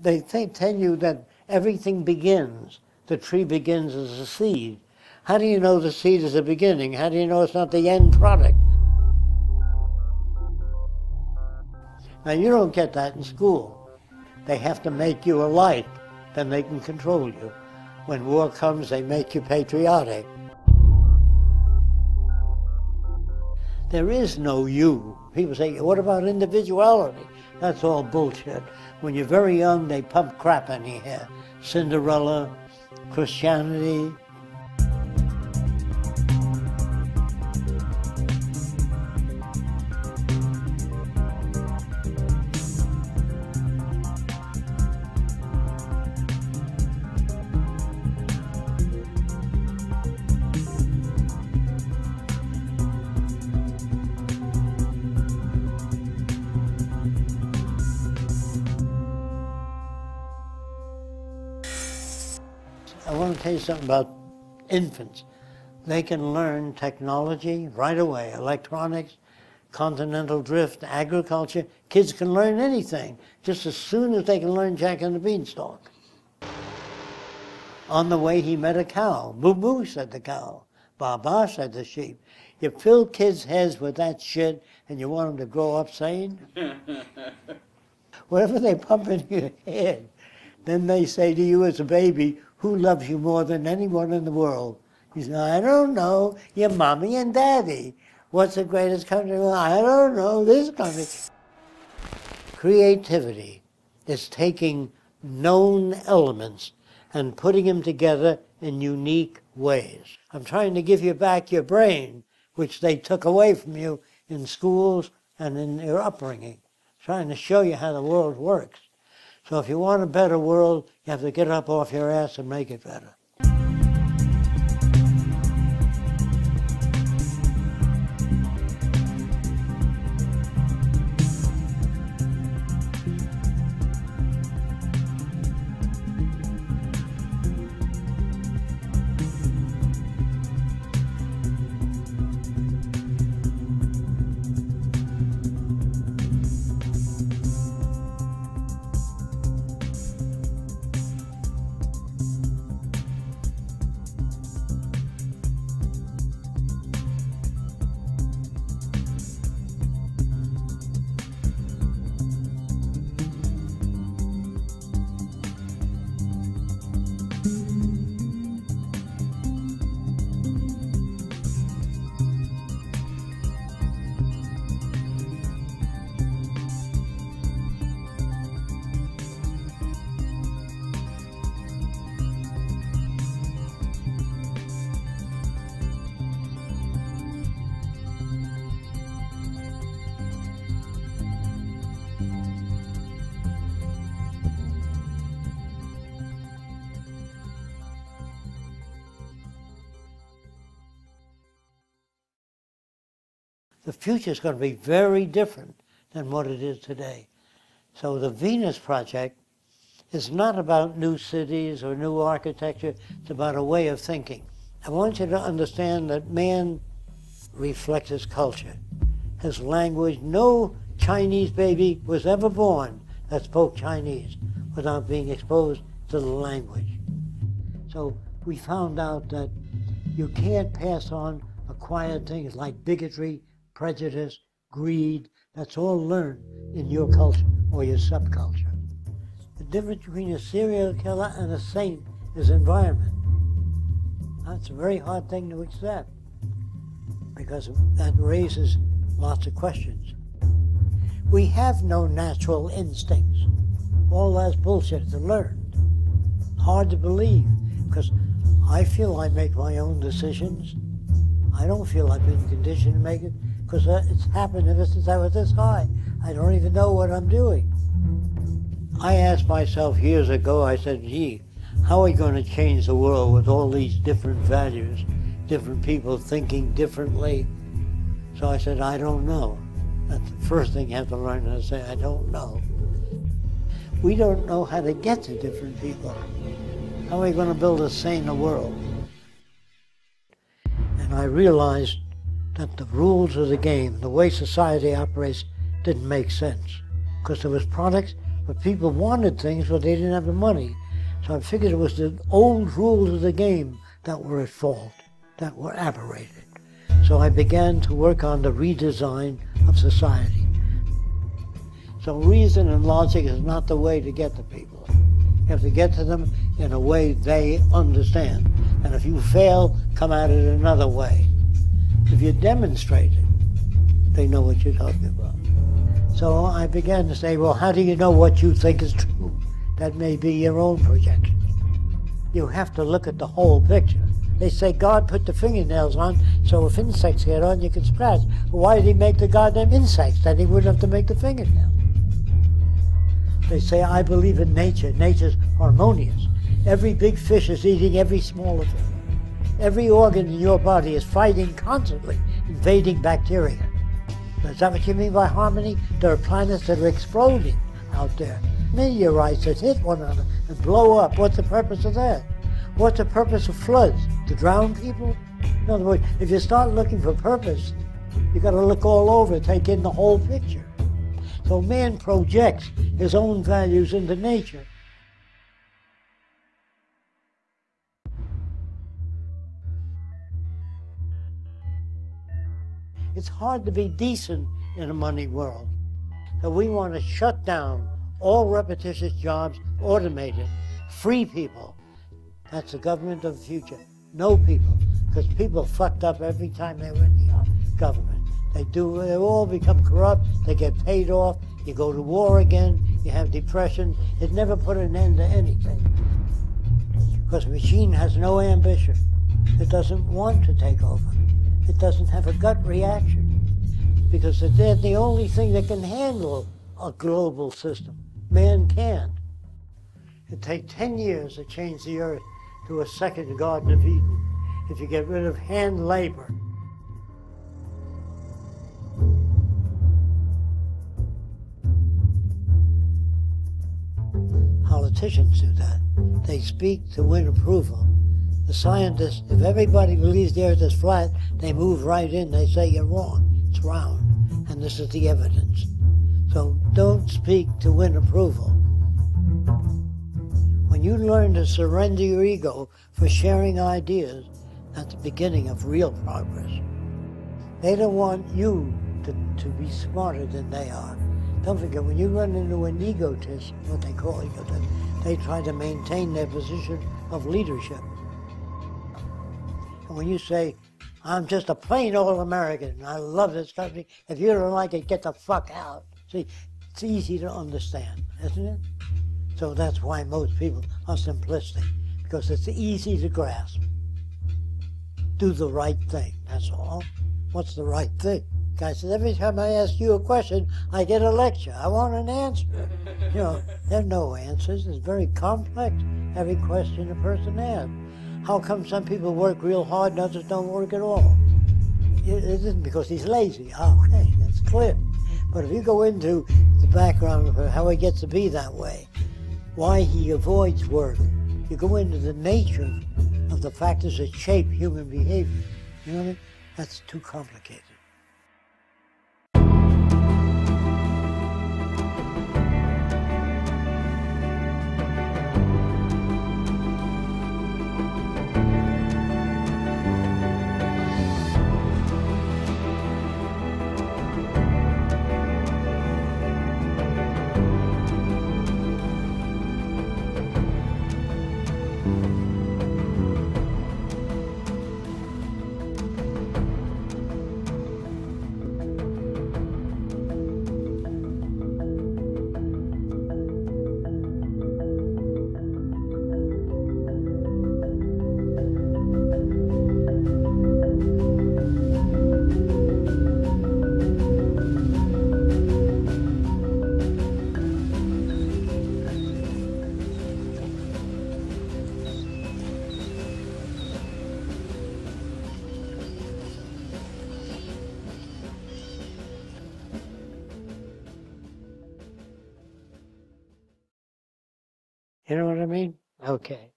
they tell you that everything begins. The tree begins as a seed. How do you know the seed is the beginning? How do you know it's not the end product? Now, you don't get that in school. They have to make you a light, then they can control you. When war comes, they make you patriotic. There is no you. People say, what about individuality? That's all bullshit. When you're very young, they pump crap in your head. Cinderella, Christianity. I want to tell you something about infants. They can learn technology right away, electronics, continental drift, agriculture. Kids can learn anything just as soon as they can learn Jack and the Beanstalk. On the way, he met a cow. Moo moo, said the cow. Ba ba, said the sheep. You fill kids' heads with that shit and you want them to grow up sane? Whatever they pump into your head, then they say to you as a baby, who loves you more than anyone in the world? You say, I don't know, your mommy and daddy. What's the greatest country? Well, I don't know, this country. Creativity is taking known elements and putting them together in unique ways. I'm trying to give you back your brain, which they took away from you in schools and in your upbringing. Trying to show you how the world works. So if you want a better world, you have to get up off your ass and make it better. The future is going to be very different than what it is today. So the Venus Project is not about new cities or new architecture, it's about a way of thinking. I want you to understand that man reflects his culture, his language. No Chinese baby was ever born that spoke Chinese without being exposed to the language. So we found out that you can't pass on acquired things like bigotry, prejudice, greed. That's all learned in your culture or your subculture. The difference between a serial killer and a saint is environment. That's a very hard thing to accept because that raises lots of questions. We have no natural instincts. All that's bullshit to learn. Hard to believe because I feel I make my own decisions. I don't feel I've been conditioned to make it because it's happened ever since I was this high. I don't even know what I'm doing. I asked myself years ago, I said, gee, how are we going to change the world with all these different values, different people thinking differently? So I said, I don't know. That's the first thing you have to learn to say, I don't know. We don't know how to get to different people. How are we going to build a saner world? And I realized that the rules of the game, the way society operates, didn't make sense. Because there was products But people wanted things, but they didn't have the money. So I figured it was the old rules of the game that were at fault, that were aberrated. So I began to work on the redesign of society. So reason and logic is not the way to get to people. You have to get to them in a way they understand. And if you fail, come at it another way. If you demonstrate it, they know what you're talking about. So I began to say, well, how do you know what you think is true? That may be your own projection. You have to look at the whole picture. They say God put the fingernails on, so if insects get on, you can scratch. Well, why did he make the goddamn insects? Then he wouldn't have to make the fingernails. They say, I believe in nature. Nature's harmonious. Every big fish is eating every smaller fish. Every organ in your body is fighting constantly, invading bacteria. Is that what you mean by harmony? There are planets that are exploding out there. Meteorites that hit one another and blow up. What's the purpose of that? What's the purpose of floods? To drown people? In other words, if you start looking for purpose, you've got to look all over, take in the whole picture. So man projects his own values into nature. It's hard to be decent in a money world. So we want to shut down all repetitious jobs, automate it, free people. That's the government of the future. No people, because people fucked up every time they were in the government. They all become corrupt, they get paid off, you go to war again, you have depression. It never put an end to anything. Because a machine has no ambition. It doesn't want to take over. It doesn't have a gut reaction. Because they're the only thing that can handle a global system. Man can't. It'd take 10 years to change the earth to a second Garden of Eden if you get rid of hand labor. Politicians do that. They speak to win approval. The scientists, if everybody believes the earth is flat, they move right in, they say you're wrong, it's round, and this is the evidence. So don't speak to win approval. When you learn to surrender your ego for sharing ideas, that's the beginning of real progress. They don't want you to be smarter than they are. Don't forget, when you run into an egotist, what they call egotist, they try to maintain their position of leadership. And when you say, I'm just a plain old American, I love this country, if you don't like it, get the fuck out. See, it's easy to understand, isn't it? So that's why most people are simplistic, because it's easy to grasp. Do the right thing, that's all. What's the right thing? Guy says, every time I ask you a question, I get a lecture. I want an answer. You know, there are no answers. It's very complex, every question a person asks. How come some people work real hard and others don't work at all? It isn't because he's lazy. Okay, that's clear. But if you go into the background of how he gets to be that way, why he avoids work, you go into the nature of the factors that shape human behavior. You know what I mean? That's too complicated. You know what I mean? Okay.